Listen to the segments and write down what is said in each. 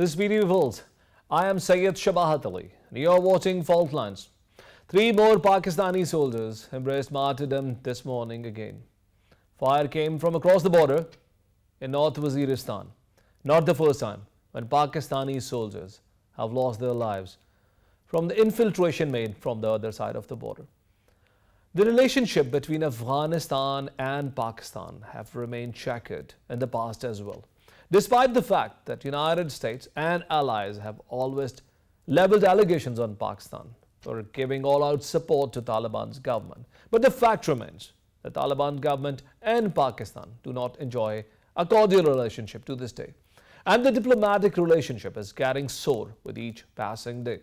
This is BTV World. I am Syed SHABAHAT and you are watching Fault Lines. Three more Pakistani soldiers embraced martyrdom this morning again. Fire came from across the border in North Waziristan. Not the first time when Pakistani soldiers have lost their lives from the infiltration made from the other side of the border. The relationship between Afghanistan and Pakistan have remained checkered in the past as well, despite the fact that United States and allies have always leveled allegations on Pakistan for giving all-out support to Taliban's government. But the fact remains, the Taliban government and Pakistan do not enjoy a cordial relationship to this day. And the diplomatic relationship is getting sore with each passing day.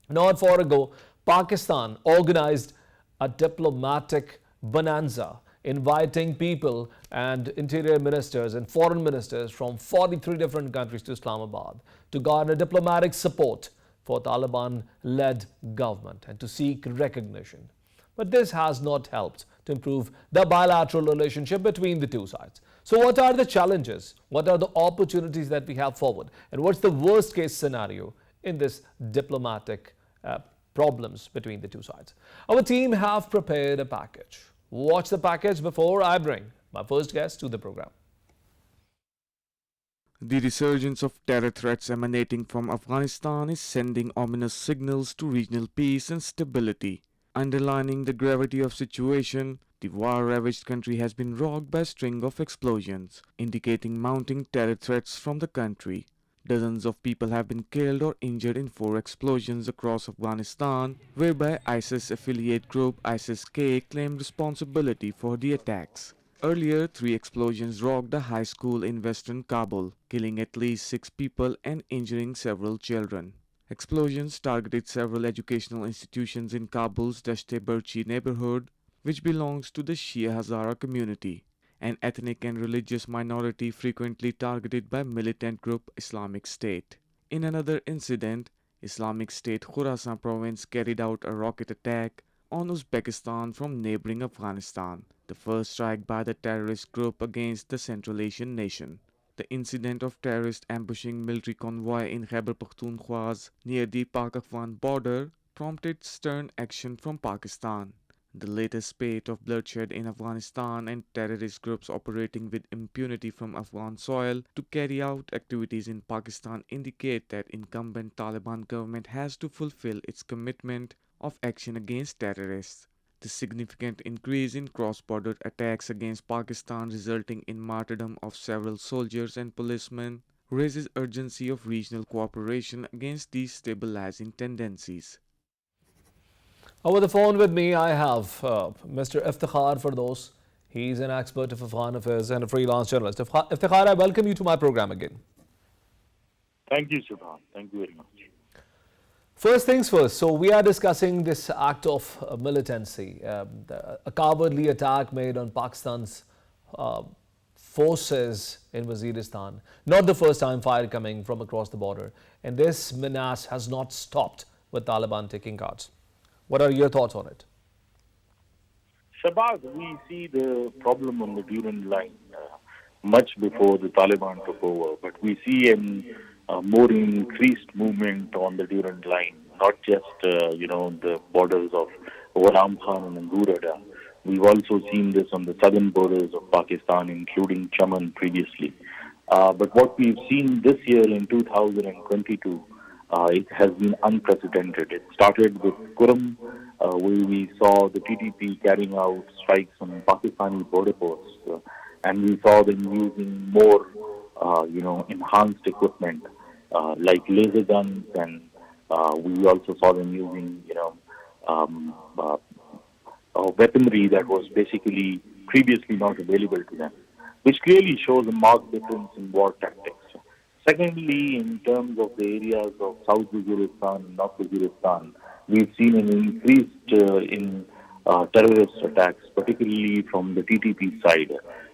Not far ago, Pakistan organized a diplomatic bonanza, inviting people and interior ministers and foreign ministers from 43 different countries to Islamabad to garner diplomatic support for Taliban-led government and to seek recognition. But this has not helped to improve the bilateral relationship between the two sides. So what are the challenges? What are the opportunities that we have forward? And what's the worst case scenario in this diplomatic problems between the two sides? Our team have prepared a package. Watch the package before I bring my first guest to the program. The resurgence of terror threats emanating from Afghanistan is sending ominous signals to regional peace and stability. Underlining the gravity of situation, the war-ravaged country has been rocked by a string of explosions, indicating mounting terror threats from the country. Dozens of people have been killed or injured in 4 explosions across Afghanistan, whereby ISIS affiliate group ISIS-K claimed responsibility for the attacks. Earlier, 3 explosions rocked a high school in western Kabul, killing at least 6 people and injuring several children. Explosions targeted several educational institutions in Kabul's Dasht-e-Barchi neighborhood, which belongs to the Shia Hazara community, an ethnic and religious minority frequently targeted by militant group Islamic State. In another incident, Islamic State Khorasan province carried out a rocket attack on Uzbekistan from neighboring Afghanistan, the first strike by the terrorist group against the Central Asian nation. The incident of terrorists ambushing military convoy in Khyber Pakhtunkhwa near the Pak-Afghan border prompted stern action from Pakistan. The latest spate of bloodshed in Afghanistan and terrorist groups operating with impunity from Afghan soil to carry out activities in Pakistan indicate that incumbent Taliban government has to fulfill its commitment of action against terrorists. The significant increase in cross-border attacks against Pakistan resulting in martyrdom of several soldiers and policemen raises urgency of regional cooperation against these stabilizing tendencies. Over the phone with me, I have Mr. Iftikhar Firdaus. He's an expert of Afghan affairs and a freelance journalist. Iftikhar, I welcome you to my program again. Thank you, Subhan. Thank you very much. First things first, so we are discussing this act of militancy, a cowardly attack made on Pakistan's forces in Waziristan. Not the first time fire coming from across the border. And this menace has not stopped with Taliban taking cards. What are your thoughts on it? Shabazz, we see the problem on the Durand line much before the Taliban took over, but we see a more increased movement on the Durand line, not just, the borders of Waram Khan and Gurada. We've also seen this on the southern borders of Pakistan, including Chaman previously. But what we've seen this year in 2022, it has been unprecedented. It started with Kuram, where we saw the TTP carrying out strikes on Pakistani border posts, and we saw them using more, enhanced equipment like laser guns, and we also saw them using, weaponry that was basically previously not available to them, which clearly shows a marked difference in war tactics. Secondly, in terms of the areas of South Waziristan and North Waziristan, we've seen an increase in terrorist attacks, particularly from the TTP side,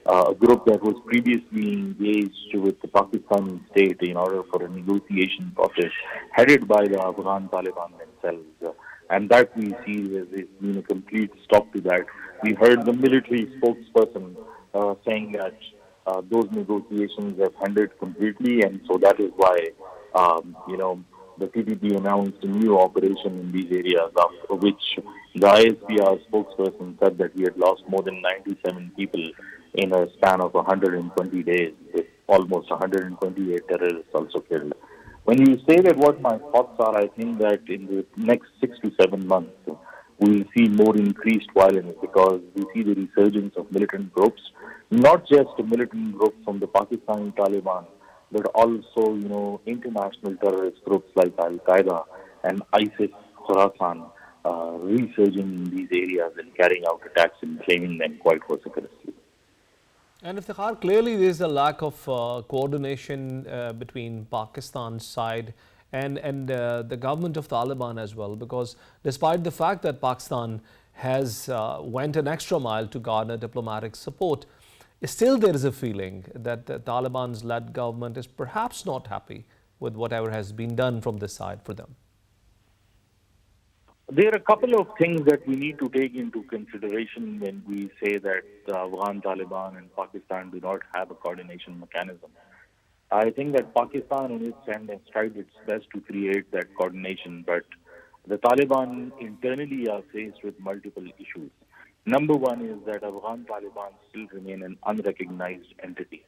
a group that was previously engaged with the Pakistani state in order for a negotiation process headed by the Afghan Taliban themselves. And that we see there's been a complete stop to that. We heard the military spokesperson saying that those negotiations have ended completely, and so that is why, the TTP announced a new operation in these areas, after which the ISPR spokesperson said that we had lost more than 97 people in a span of 120 days, with almost 128 terrorists also killed. When you say that, what my thoughts are, I think that in the next 6 to 7 months, we will see more increased violence because we see the resurgence of militant groups, not just militant groups from the Pakistani Taliban, but also, international terrorist groups like Al Qaeda and ISIS Khorasan resurging in these areas and carrying out attacks and claiming them quite vociferously. And Iftikhar, clearly there is a lack of coordination between Pakistan's side and the government of Taliban as well, because despite the fact that Pakistan has went an extra mile to garner diplomatic support, still there is a feeling that the Taliban's led government is perhaps not happy with whatever has been done from this side for them. There are a couple of things that we need to take into consideration when we say that the Afghan Taliban and Pakistan do not have a coordination mechanism. I think that Pakistan on its end has tried its best to create that coordination, but the Taliban internally are faced with multiple issues. Number one is that Afghan Taliban still remain an unrecognized entity.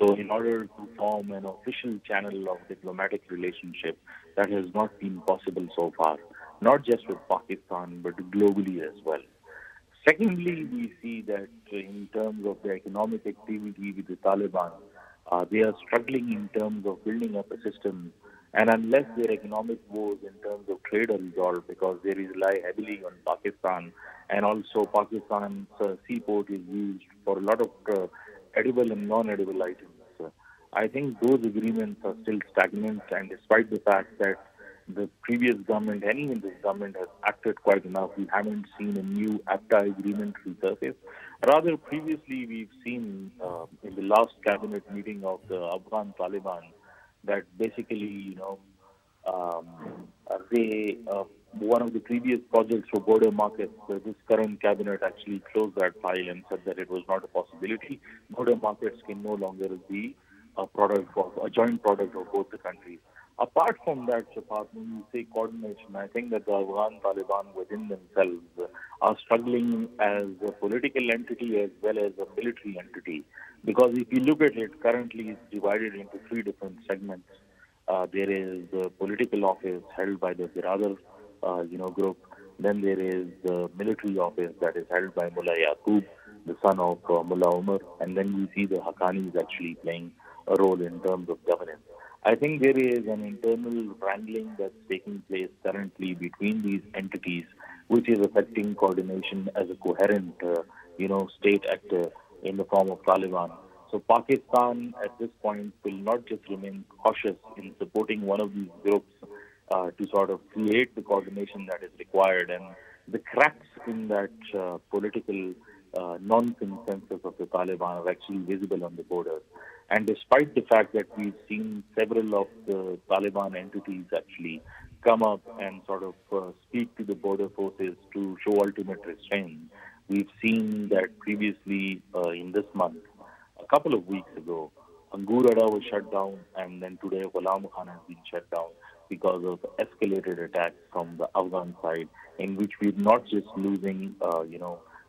So in order to form an official channel of diplomatic relationship, that has not been possible so far, not just with Pakistan, but globally as well. Secondly, we see that in terms of the economic activity with the Taliban, they are struggling in terms of building up a system. And unless their economic woes in terms of trade are resolved, because they rely heavily on Pakistan, and also Pakistan's seaport is used for a lot of edible and non-edible items. I think those agreements are still stagnant, and despite the fact that the previous government, any in this government, has acted quite enough, we haven't seen a new AFTA agreement resurface. Rather, previously we've seen in the last cabinet meeting of the Afghan Taliban that basically, they one of the previous projects for border markets, this current cabinet actually closed that file and said that it was not a possibility. Border markets can no longer be a joint product of both the countries. Apart from that, Shabahat, when you say coordination, I think that the Afghan Taliban within themselves are struggling as a political entity as well as a military entity. Because if you look at it, currently it's divided into three different segments. There is the political office held by the Biradar, group. Then there is the military office that is held by Mullah Yaqub, the son of Mullah Umar. And then you see the Haqqanis actually playing a role in terms of governance. I think there is an internal wrangling that's taking place currently between these entities, which is affecting coordination as a coherent, state actor in the form of Taliban. So Pakistan at this point will not just remain cautious in supporting one of these groups to sort of create the coordination that is required, and the cracks in that political non-consensus of the Taliban are actually visible on the borders. And despite the fact that we've seen several of the Taliban entities actually come up and sort of speak to the border forces to show ultimate restraint, we've seen that previously in this month, a couple of weeks ago, Angurada was shut down, and then today Ghulam Khan has been shut down because of escalated attacks from the Afghan side, in which we're not just losing,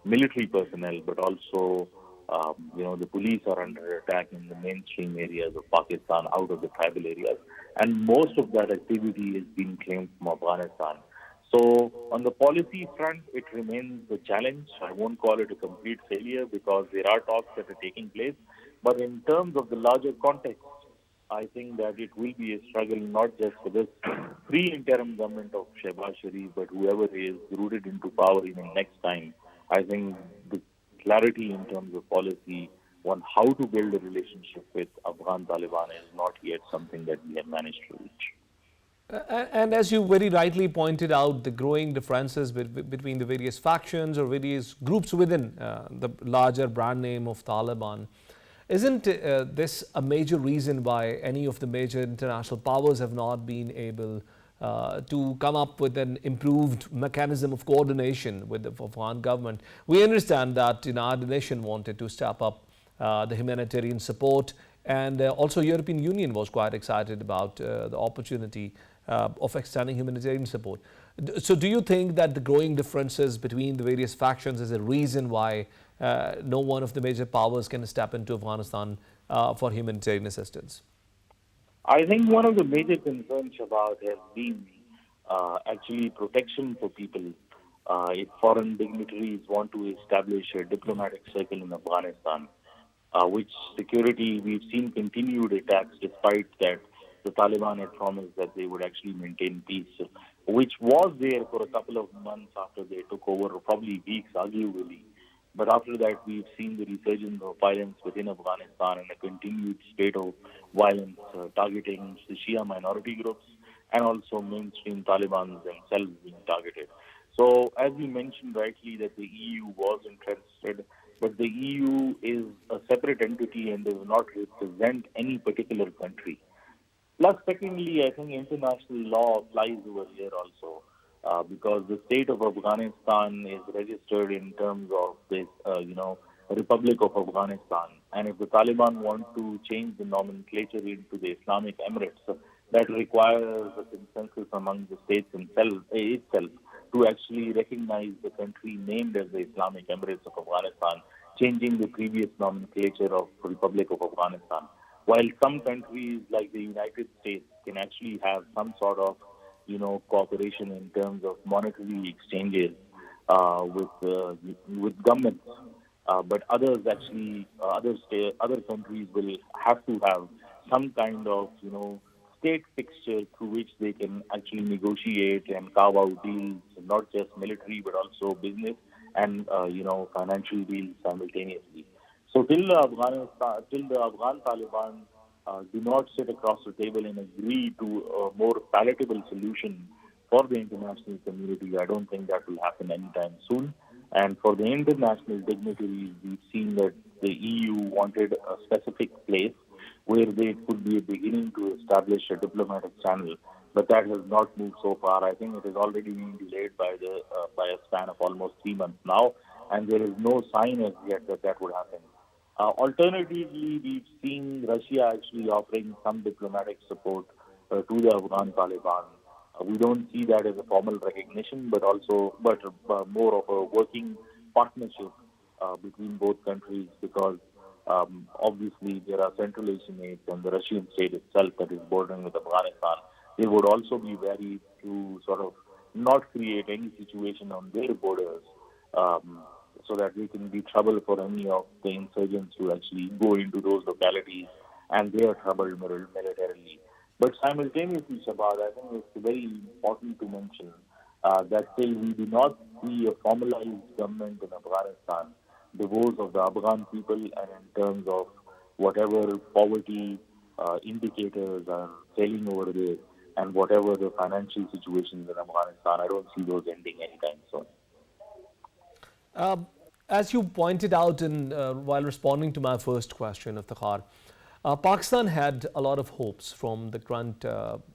military personnel, but also the police are under attack in the mainstream areas of Pakistan, out of the tribal areas. And most of that activity is being claimed from Afghanistan. So on the policy front, it remains a challenge. I won't call it a complete failure because there are talks that are taking place. But in terms of the larger context, I think that it will be a struggle not just for this pre-interim government of Shehbaz Sharif, but whoever is rooted into power even next time. I think the clarity in terms of policy on how to build a relationship with Afghan Taliban is not yet something that we have managed to reach. And as you very rightly pointed out, the growing differences between the various factions or various groups within the larger brand name of Taliban. Isn't this a major reason why any of the major international powers have not been able to come up with an improved mechanism of coordination with the Afghan government? We understand that our nation wanted to step up the humanitarian support, and also European Union was quite excited about the opportunity of extending humanitarian support. So do you think that the growing differences between the various factions is a reason why no one of the major powers can step into Afghanistan for humanitarian assistance? I think one of the major concerns about has been actually protection for people. If foreign dignitaries want to establish a diplomatic circle in Afghanistan, which security we've seen continued attacks despite that the Taliban had promised that they would actually maintain peace, which was there for a couple of months after they took over, or probably weeks, arguably. But after that, we've seen the resurgence of violence within Afghanistan and a continued spate of violence targeting the Shia minority groups and also mainstream Taliban themselves being targeted. So, as you mentioned rightly, that the EU was interested, but the EU is a separate entity and does not represent any particular country. Plus, secondly, I think international law applies over here also, because the state of Afghanistan is registered in terms of this, Republic of Afghanistan. And if the Taliban want to change the nomenclature into the Islamic Emirates, that requires a consensus among the states itself to actually recognize the country named as the Islamic Emirates of Afghanistan, changing the previous nomenclature of Republic of Afghanistan. While some countries like the United States can actually have some sort of, cooperation in terms of monetary exchanges with governments, but others actually, other countries will have to have some kind of, state fixture through which they can actually negotiate and carve out deals, not just military but also business and financial deals simultaneously. So till the Afghan Taliban do not sit across the table and agree to a more palatable solution for the international community, I don't think that will happen anytime soon. And for the international dignitaries, we've seen that the EU wanted a specific place where they could be beginning to establish a diplomatic channel, but that has not moved so far. I think it has already been delayed by a span of almost 3 months now, and there is no sign as yet that that would happen. Alternatively, we've seen Russia actually offering some diplomatic support to the Afghan Taliban. We don't see that as a formal recognition, but more of a working partnership between both countries, because obviously there are Central Asian states and the Russian state itself that is bordering with Afghanistan. They would also be wary to sort of not create any situation on their borders, so that we can be trouble for any of the insurgents who actually go into those localities and they are troubled militarily. But simultaneously, Shabad, I think it's very important to mention that till we do not see a formalized government in Afghanistan, the woes of the Afghan people and in terms of whatever poverty indicators are failing over there and whatever the financial situations in Afghanistan, I don't see those ending anytime soon. As you pointed out while responding to my first question of Takhar, Pakistan had a lot of hopes from the current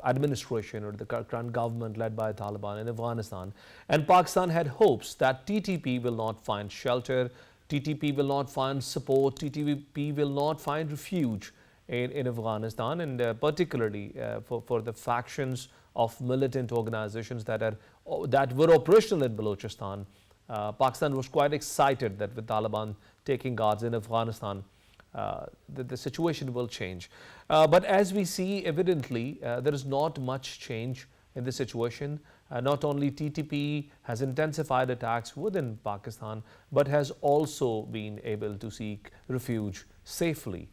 administration or the current government led by Taliban in Afghanistan. And Pakistan had hopes that TTP will not find shelter, TTP will not find support, TTP will not find refuge in Afghanistan, and particularly for the factions of militant organizations that were operational in Balochistan. Pakistan was quite excited that with Taliban taking guards in Afghanistan, the situation will change. But as we see, evidently, there is not much change in the situation. Not only TTP has intensified attacks within Pakistan, but has also been able to seek refuge safely.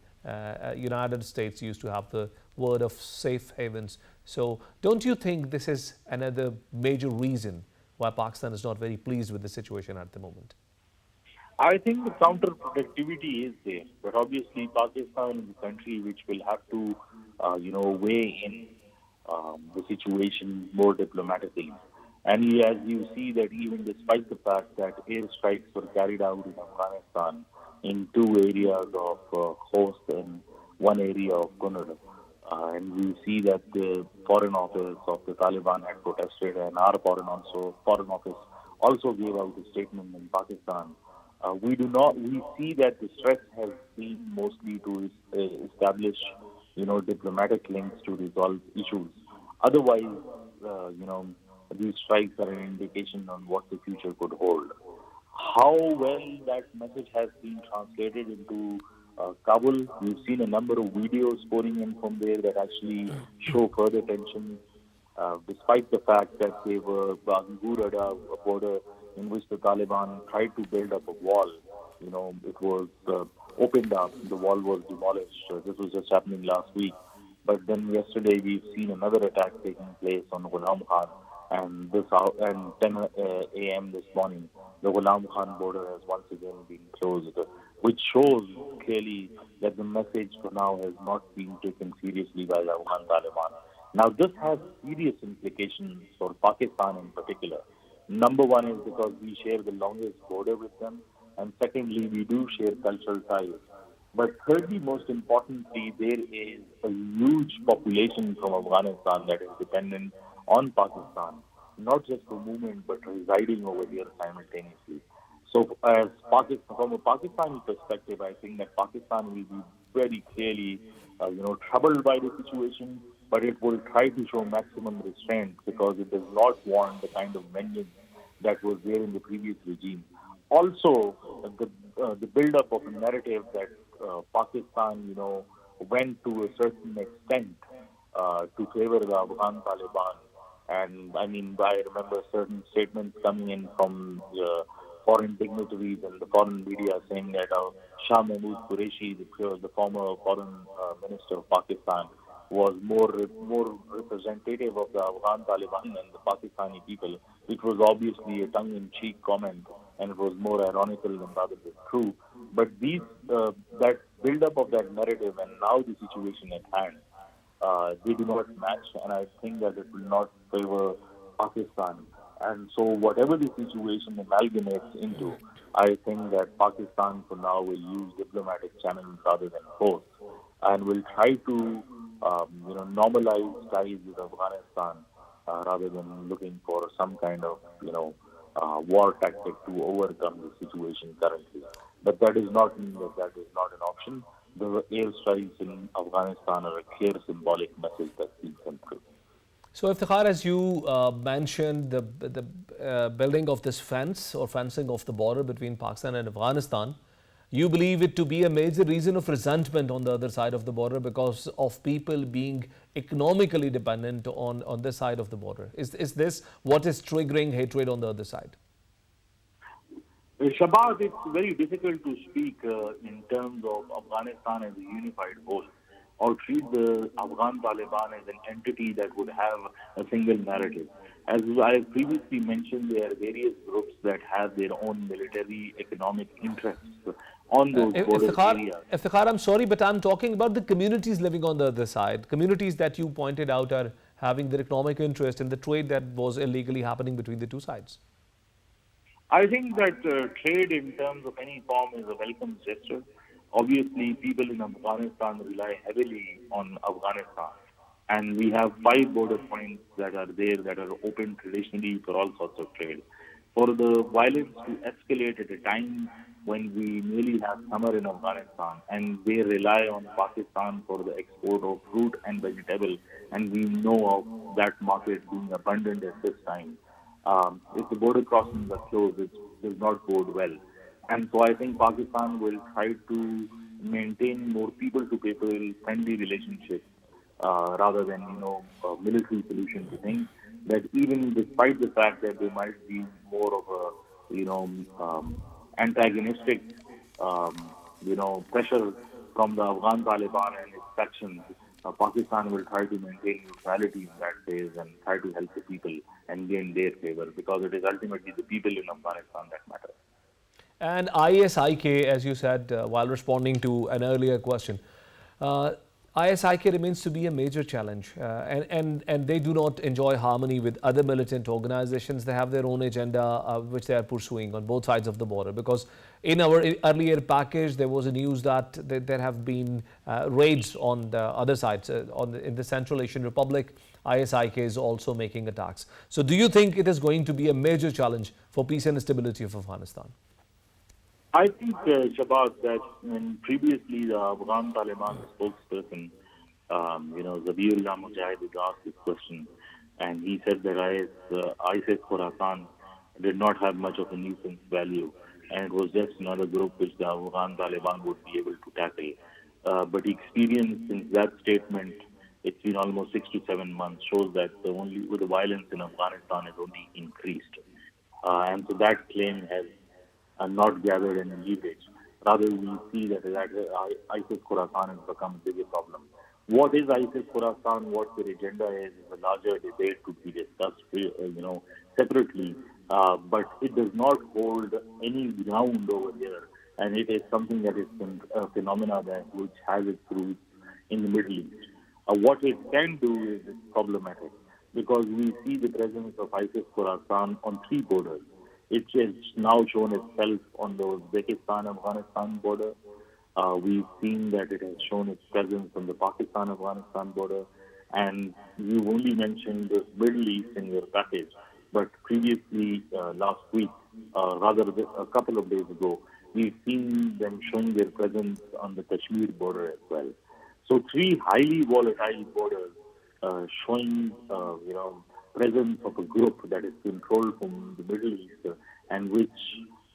United States used to have the word of safe havens. So don't you think this is another major reason why Pakistan is not very pleased with the situation at the moment? I think the counterproductivity is there, but obviously Pakistan is a country which will have to, weigh in the situation more diplomatically. And as you see that even despite the fact that airstrikes were carried out in Afghanistan in two areas of Khost and one area of Gunnar, and we see that the foreign office of the Taliban had protested, and our foreign office also gave out a statement in Pakistan We see that the stress has been mostly to establish, diplomatic links to resolve issues. Otherwise, these strikes are an indication on what the future could hold. How well that message has been translated into Kabul, we've seen a number of videos pouring in from there that actually show further tension, despite the fact that they were Baghur at a border in which the Taliban tried to build up a wall. It was opened up, the wall was demolished. This was just happening last week. But then yesterday we've seen another attack taking place on Ghulam Khan, and 10 a.m. this morning, the Ghulam Khan border has once again been closed, which shows clearly that the message for now has not been taken seriously by the Afghan Taliban. Now, this has serious implications for Pakistan in particular. Number one is because we share the longest border with them, and secondly, we do share cultural ties. But thirdly, most importantly, there is a huge population from Afghanistan that is dependent on Pakistan, not just for movement, but residing over here simultaneously. So, from a Pakistani perspective, I think that Pakistan will be very clearly, troubled by the situation, but it will try to show maximum restraint because it does not want the kind of vengeance that was there in the previous regime. Also, the build-up of a narrative that Pakistan, went to a certain extent to favor the Afghan Taliban. And I mean, I remember certain statements coming in from foreign dignitaries and the foreign media saying that Shah Mahmood Qureshi, the former foreign minister of Pakistan, was more representative of the Afghan Taliban and the Pakistani people, which was obviously a tongue-in-cheek comment, and it was more ironical than rather than true. But that build-up of that narrative and now the situation at hand, they do not match, and I think that it will not favor Pakistan. And so whatever the situation amalgamates into, I think that Pakistan for now will use diplomatic channels rather than force, and will try to normalize ties with Afghanistan rather than looking for some kind of war tactic to overcome the situation currently. But that is not an option. The airstrikes in Afghanistan are a clear symbolic message that's been sent through. So, Iftikhar, as you mentioned, the building of this fence or fencing of the border between Pakistan and Afghanistan, you believe it to be a major reason of resentment on the other side of the border because of people being economically dependent on this side of the border. Is this what is triggering hatred on the other side? Shabazz, it's very difficult to speak in terms of Afghanistan as a unified whole, or treat the Afghan Taliban as an entity that would have a single narrative. As I previously mentioned, there are various groups that have their own military, economic interests on those border areas. Iftikhar, I'm sorry, but I'm talking about the communities living on the other side. Communities that you pointed out are having their economic interest in the trade that was illegally happening between the two sides. I think that trade in terms of any form is a welcome gesture. Obviously, people in Afghanistan rely heavily on Afghanistan. And we have 5 border points that are there that are open traditionally for all sorts of trade. For the violence to escalate at a time when we nearly have summer in Afghanistan and they rely on Pakistan for the export of fruit and vegetable, and we know of that market being abundant at this time. If the border crossings are closed, it does not bode well. And so I think Pakistan will try to maintain more people-to-people friendly relationships rather than, a military solution to things. That even despite the fact that there might be more of a, antagonistic, pressure from the Afghan Taliban and its factions, Pakistan will try to maintain neutrality in that phase and try to help the people and gain their favor, because it is ultimately the people in Afghanistan that matter. And ISIK, as you said while responding to an earlier question, ISIK remains to be a major challenge, and they do not enjoy harmony with other militant organizations. They have their own agenda which they are pursuing on both sides of the border, because in our earlier package there was a news that there have been raids on the other sides. In the Central Asian Republic, ISIK is also making attacks. So do you think it is going to be a major challenge for peace and stability of Afghanistan? I think, Shabazz, that when previously the Afghan Taliban spokesperson, Zabiullah Mujahid, was asked this question, and he said that ISIS Khorasan did not have much of a nuisance value, and it was just another group which the Afghan Taliban would be able to tackle. But experience since that statement, it's been almost 6 to 7 months, shows that the violence in Afghanistan has only increased. And so that claim has not gathered any leverage. Rather, we see that ISIS Khorasan has become a bigger problem. What is ISIS Khorasan? What their agenda is a larger debate to be discussed, separately. But it does not hold any ground over here, and it is something that is a phenomena which has its roots in the Middle East. What it can do is problematic because we see the presence of ISIS Khorasan on 3 borders. It has now shown itself on the Uzbekistan-Afghanistan border. We've seen that it has shown its presence on the Pakistan-Afghanistan border. And you only mentioned the Middle East in your package. But previously, last week, a couple of days ago, we've seen them showing their presence on the Kashmir border as well. So 3 highly volatile borders showing, presence of a group that is controlled from the Middle East and which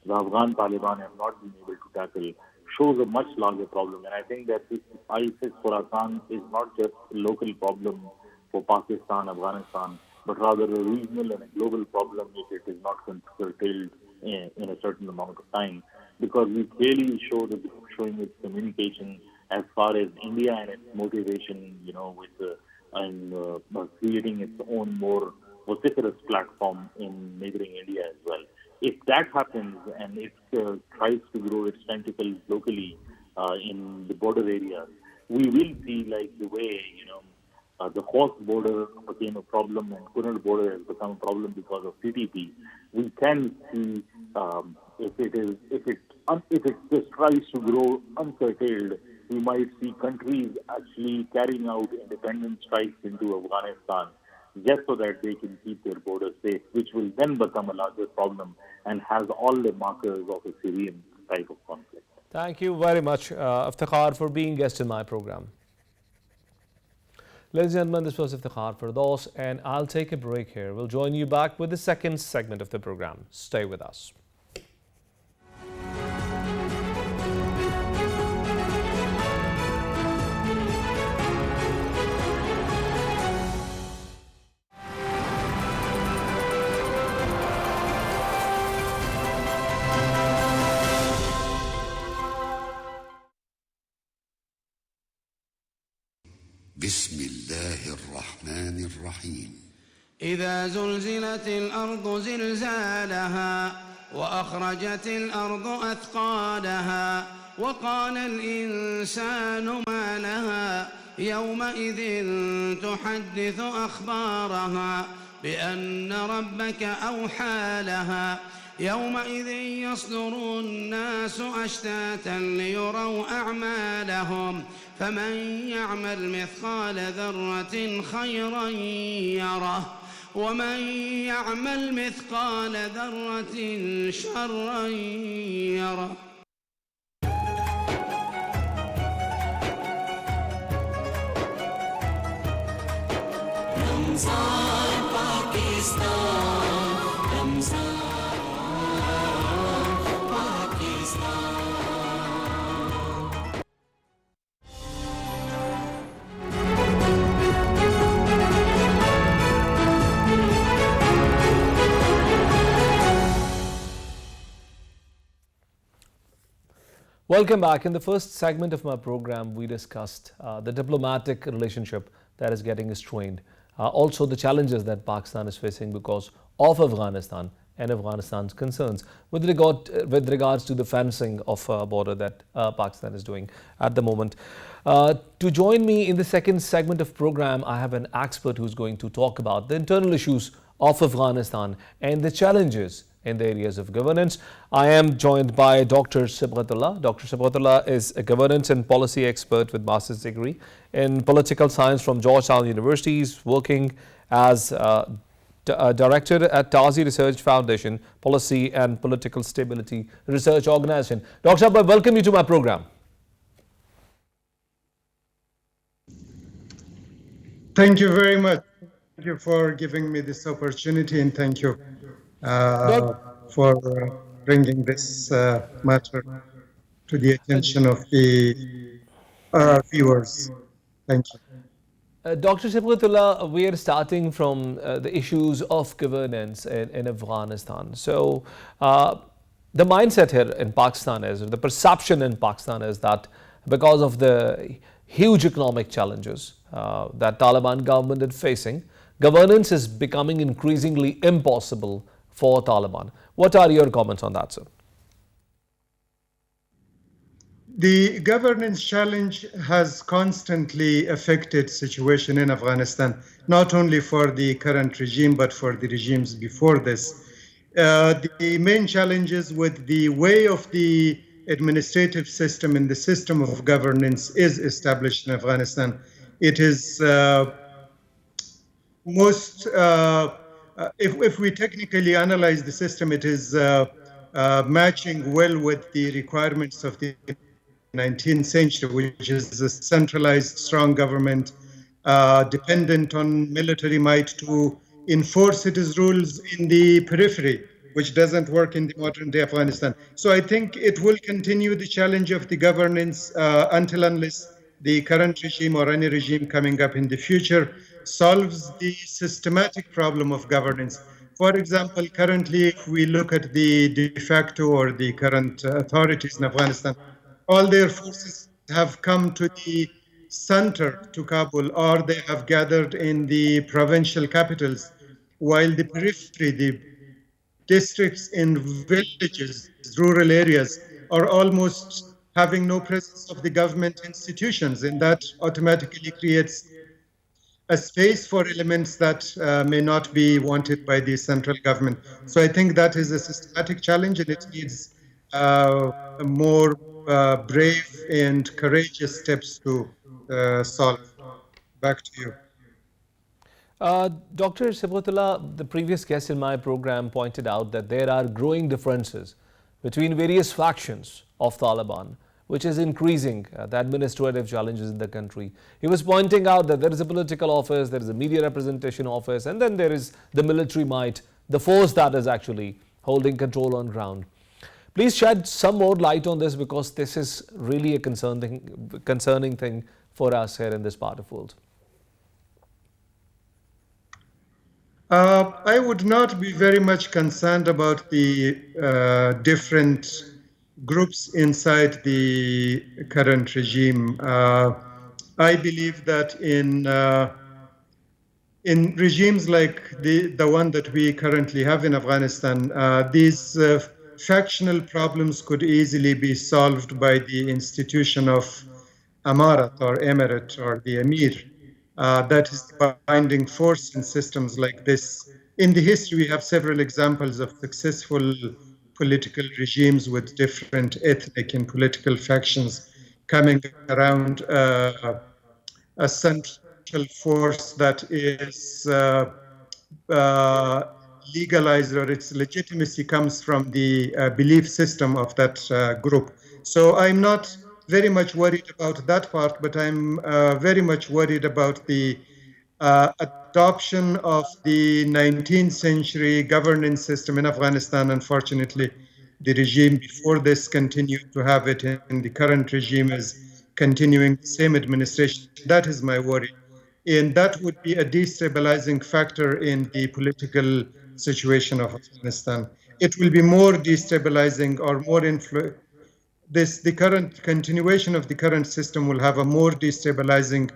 the Afghan Taliban have not been able to tackle shows a much larger problem. And I think that this ISIS Khorasan is not just a local problem for Pakistan, Afghanistan, but rather a regional and a global problem if it is not curtailed in a certain amount of time. Because we clearly show the group showing its communication as far as India and its motivation, with creating its own more vociferous platform in neighboring India as well. If that happens and it tries to grow its tentacles locally in the border areas, we will see like the way, the Khost border became a problem and Kunal border has become a problem because of TTP. We can see if it just tries to grow uncurtailed, we might see countries actually carrying out independent strikes into Afghanistan just so that they can keep their borders safe, which will then become a larger problem and has all the markers of a Syrian type of conflict. Thank you very much, Iftikhar, for being guest in my program. Ladies and gentlemen, this was Iftikhar Firdaus, and I'll take a break here. We'll join you back with the second segment of the program. Stay with us. بسم الله الرحمن الرحيم إذا زلزلت الأرض زلزالها وأخرجت الأرض أثقالها وقال الإنسان ما لها يومئذ تحدث أخبارها بأن ربك أوحى لها يومئذ يصدر الناس أشتاتا ليروا أعمالهم فمن يعمل مثقال ذرة خيرا يره ومن يعمل مثقال ذرة شرا يره. رمضان باكستان رمضان Welcome back. In the first segment of my program, we discussed the diplomatic relationship that is getting strained. Also, the challenges that Pakistan is facing because of Afghanistan and Afghanistan's concerns with regards to the fencing of a border that Pakistan is doing at the moment. To join me in the second segment of program, I have an expert who's going to talk about the internal issues of Afghanistan and the challenges in the areas of governance. I am joined by Dr. SHABAHAT. Dr. SHABAHAT is a governance and policy expert with master's degree in political science from Georgetown University. He's working as Director at Tazi Research Foundation, Policy and Political Stability Research Organization. Dr. Sahab, I welcome you to my program. Thank you very much. Thank you for giving me this opportunity, and thank you for bringing this matter to the attention of the viewers. Thank you. Dr. Sibghatullah, we are starting from the issues of governance in Afghanistan. So, the mindset here in Pakistan is, or the perception in Pakistan is that because of the huge economic challenges that Taliban government is facing, governance is becoming increasingly impossible for Taliban. What are your comments on that, sir? The governance challenge has constantly affected situation in Afghanistan, not only for the current regime, but for the regimes before this. The main challenges with the way of the administrative system and the system of governance is established in Afghanistan. It is if we technically analyze the system, it is matching well with the requirements of the 19th century, which is a centralized, strong government dependent on military might to enforce its rules in the periphery, which doesn't work in the modern day Afghanistan. So I think it will continue the challenge of the governance unless the current regime or any regime coming up in the future solves the systematic problem of governance. For example, currently, if we look at the de facto or the current authorities in Afghanistan, all their forces have come to the center, to Kabul, or they have gathered in the provincial capitals, while the periphery, the districts and villages, rural areas, are almost having no presence of the government institutions, and that automatically creates a space for elements that may not be wanted by the central government. So I think that is a systematic challenge, and it needs more brave and courageous steps to solve. Back to you. Dr. Sibghatullah, the previous guest in my program pointed out that there are growing differences between various factions of Taliban, which is increasing the administrative challenges in the country. He was pointing out that there is a political office, there is a media representation office, and then there is the military might, the force that is actually holding control on ground. Please shed some more light on this, because this is really a concerning thing for us here in this part of the world. I would not be very much concerned about the different groups inside the current regime. I believe that in regimes like the one that we currently have in Afghanistan, these factional problems could easily be solved by the institution of Amarat or Emirate or the Emir. That is the binding force in systems like this. In the history, we have several examples of successful political regimes with different ethnic and political factions coming around a central force that is legalized, or its legitimacy comes from the belief system of that group. So I'm not very much worried about that part, but I'm very much worried about the adoption of the 19th century governance system in Afghanistan. Unfortunately, the regime before this continued to have it, and the current regime is continuing the same administration. That is my worry. And that would be a destabilizing factor in the political situation of Afghanistan. It will be more destabilizing or more the current continuation of the current system will have a more destabilizing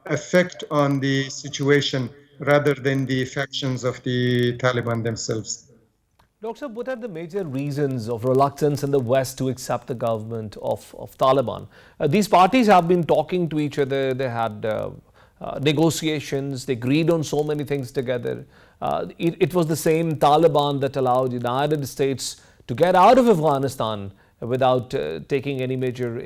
effect on the situation rather than the factions of the Taliban themselves. Doctor, what are the major reasons of reluctance in the West to accept the government of Taliban? These parties have been talking to each other. They had negotiations. They agreed on so many things together. It was the same Taliban that allowed the United States to get out of Afghanistan without taking any major,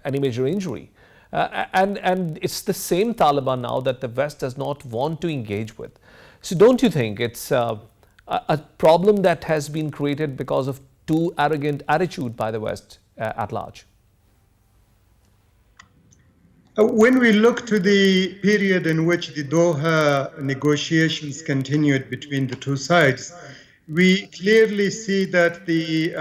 any major injury. And it's the same Taliban now that the West does not want to engage with. So don't you think it's a problem that has been created because of too arrogant attitude by the West at large? When we look to the period in which the Doha negotiations continued between the two sides, we clearly see that the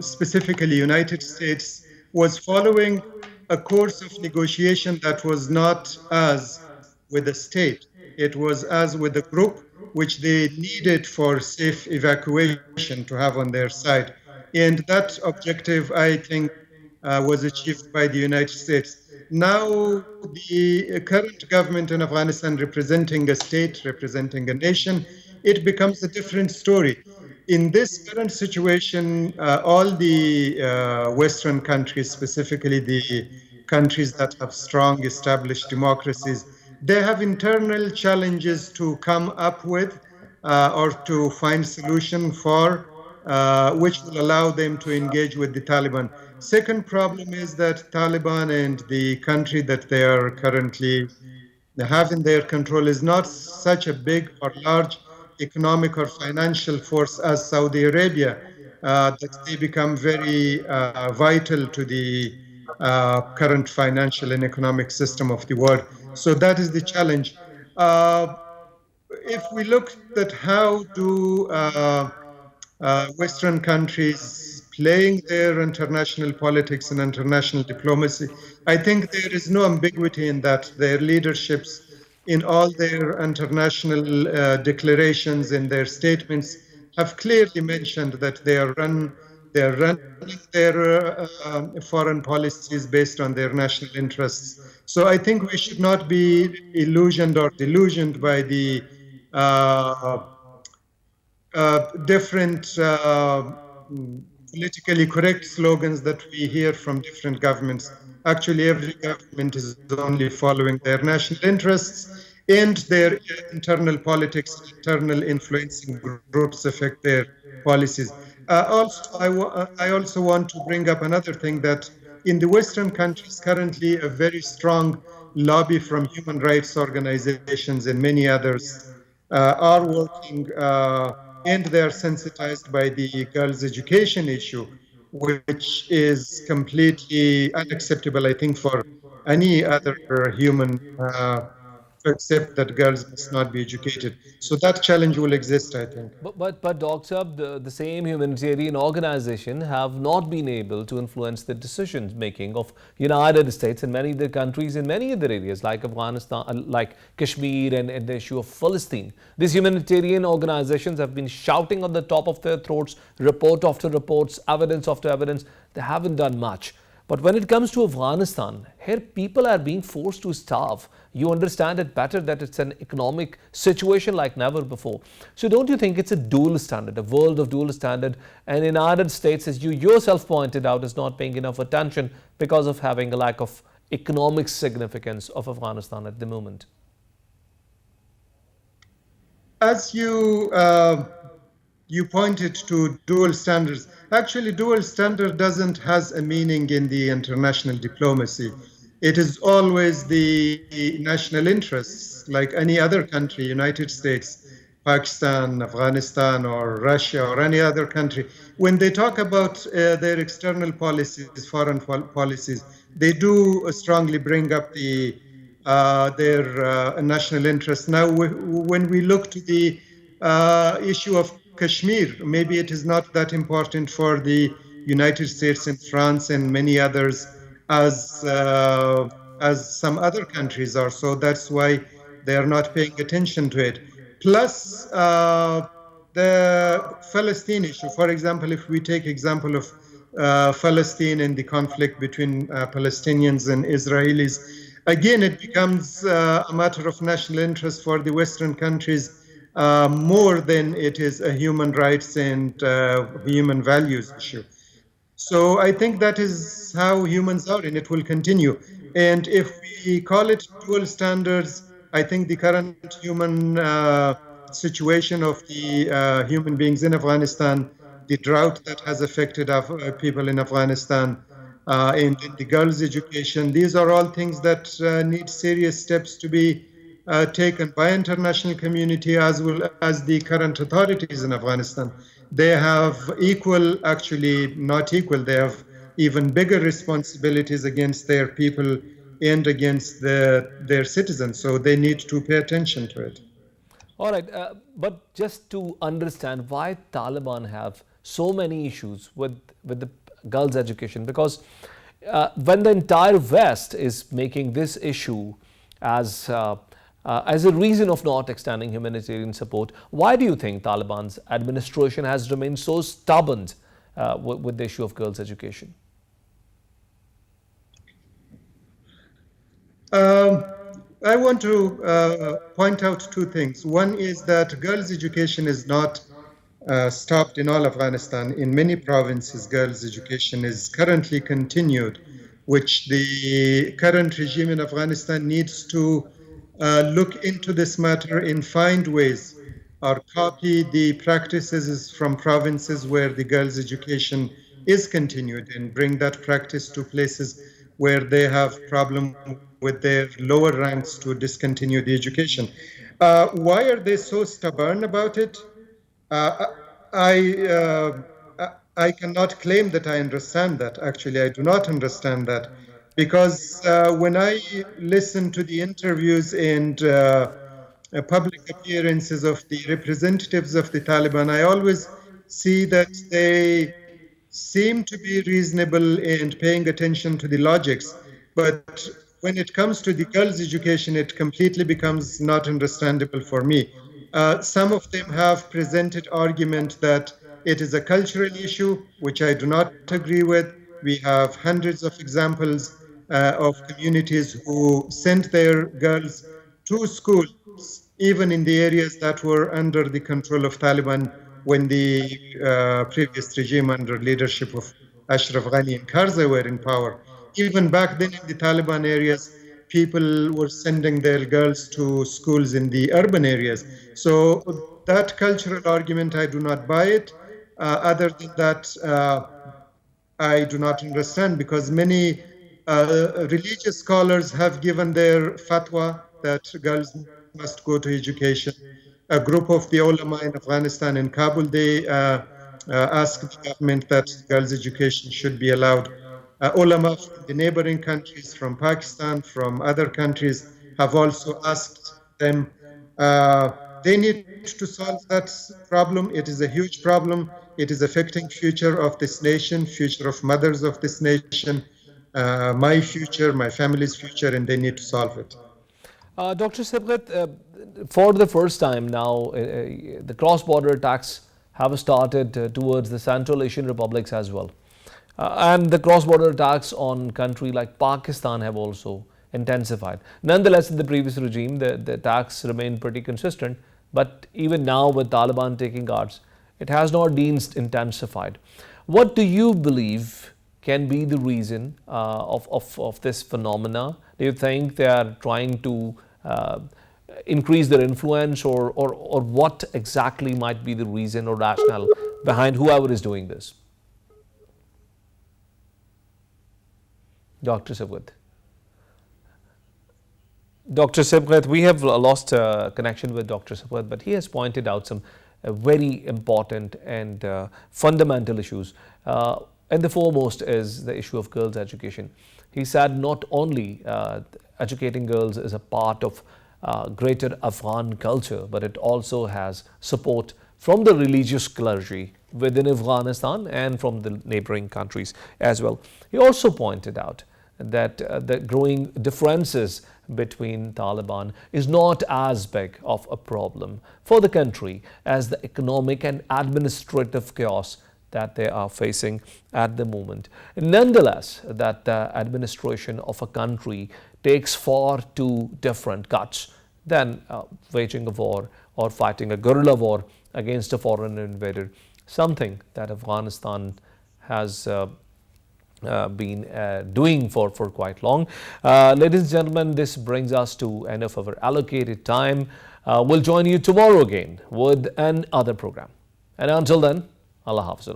specifically United States was following a course of negotiation that was not as with the state. It was as with the group, which they needed for safe evacuation to have on their side. And that objective, I think, was achieved by the United States. Now, the current government in Afghanistan representing a state, representing a nation, it becomes a different story. In this current situation, all the Western countries, specifically the countries that have strong established democracies, they have internal challenges to come up with or to find solution for, which will allow them to engage with the Taliban. Second problem is that Taliban and the country that they are currently have in their control is not such a big or large economic or financial force as Saudi Arabia, that they become very vital to the current financial and economic system of the world. So that is the challenge. If we look at how do Western countries playing their international politics and international diplomacy, I think there is no ambiguity in that. Their leaderships in all their international declarations and their statements have clearly mentioned that they're running their foreign policies based on their national interests. So I think we should not be illusioned or delusioned by the different politically correct slogans that we hear from different governments. Actually, every government is only following their national interests, and their internal politics, internal influencing groups affect their policies. I also want to bring up another thing, that in the Western countries currently a very strong lobby from human rights organizations and many others are working and they are sensitized by the girls' education issue, which is completely unacceptable, I think, for any other human to accept that girls must not be educated. So that challenge will exist, I think. But Dr. Saab, the same humanitarian organization have not been able to influence the decision making of United States and many other countries in many other areas like Afghanistan, like Kashmir and the issue of Palestine. These humanitarian organizations have been shouting on the top of their throats, report after reports, evidence after evidence. They haven't done much. But when it comes to Afghanistan, here people are being forced to starve. You understand it better that it's an economic situation like never before. So don't you think it's a dual standard, a world of dual standard? And the United States, as you yourself pointed out, is not paying enough attention because of having a lack of economic significance of Afghanistan at the moment. As you pointed to dual standards. Actually, dual standard doesn't has a meaning in the international diplomacy. It is always the national interests, like any other country, United States, Pakistan, Afghanistan, or Russia, or any other country. When they talk about their external policies, foreign policies, they do strongly bring up their national interests. Now, when we look to the issue of Kashmir, maybe it is not that important for the United States and France and many others as some other countries are. So that's why they are not paying attention to it. Plus, the Palestine issue. For example, if we take example of Palestine and the conflict between Palestinians and Israelis, again, it becomes a matter of national interest for the Western countries more than it is a human rights and human values issue. So I think that is how humans are, and it will continue. And if we call it dual standards, I think the current human situation of the human beings in Afghanistan, the drought that has affected people in Afghanistan, and in the girls' education. These are all things that need serious steps to be taken by international community as well as the current authorities in Afghanistan. They have equal, actually not equal, they have even bigger responsibilities against their people and against their citizens. So they need to pay attention to it. All right, but just to understand why Taliban have so many issues with the girls' education, because when the entire West is making this issue as a reason of not extending humanitarian support, why do you think Taliban's administration has remained so stubborn with the issue of girls' education? I want to point out two things. One is that girls' education is not stopped in all Afghanistan. In many provinces, girls' education is currently continued, which the current regime in Afghanistan needs to look into this matter and find ways or copy the practices from provinces where the girls' education is continued and bring that practice to places where they have problem with their lower ranks to discontinue the education. Why are they so stubborn about it? Uh, I I cannot claim that I understand that. Actually, I do not understand that because when I listen to the interviews and public appearances of the representatives of the Taliban, I always see that they seem to be reasonable and paying attention to the logics. But when it comes to the girls' education, it completely becomes not understandable for me. Some of them have presented argument that it is a cultural issue, which I do not agree with. We have hundreds of examples of communities who sent their girls to schools, even in the areas that were under the control of Taliban when the previous regime under leadership of Ashraf Ghani and Karzai were in power. Even back then in the Taliban areas, people were sending their girls to schools in the urban areas. So that cultural argument, I do not buy it. Other than that, I do not understand because many religious scholars have given their fatwa that girls must go to education. A group of the ulama in Afghanistan and Kabul, they asked the government that girls' education should be allowed. Ulama from the neighboring countries, from Pakistan, from other countries, have also asked them. They need to solve that problem. It is a huge problem. It is affecting future of this nation, future of mothers of this nation, my future, my family's future, and they need to solve it. Dr. Sabgat, for the first time now, the cross-border attacks have started towards the Central Asian republics as well. And the cross-border attacks on country like Pakistan have also intensified. Nonetheless, in the previous regime, the attacks remained pretty consistent. But even now, with Taliban taking guards, it has not been intensified. What do you believe can be the reason of this phenomena? Do you think they are trying to increase their influence, or what exactly might be the reason or rationale behind whoever is doing this? Dr. Sabgat. Dr. Sabgat, we have lost connection with Dr. Sabgat, but he has pointed out some very important and fundamental issues. And the foremost is the issue of girls' education. He said not only educating girls is a part of greater Afghan culture, but it also has support from the religious clergy within Afghanistan and from the neighboring countries as well. He also pointed out that the growing differences between Taliban is not as big of a problem for the country as the economic and administrative chaos that they are facing at the moment. Nonetheless, that the administration of a country takes far too different cuts than waging a war or fighting a guerrilla war against a foreign invader, something that Afghanistan has been doing for quite long. Ladies and gentlemen, this brings us to end of our allocated time. We'll join you tomorrow again with another program. And until then, Allah Hafiz.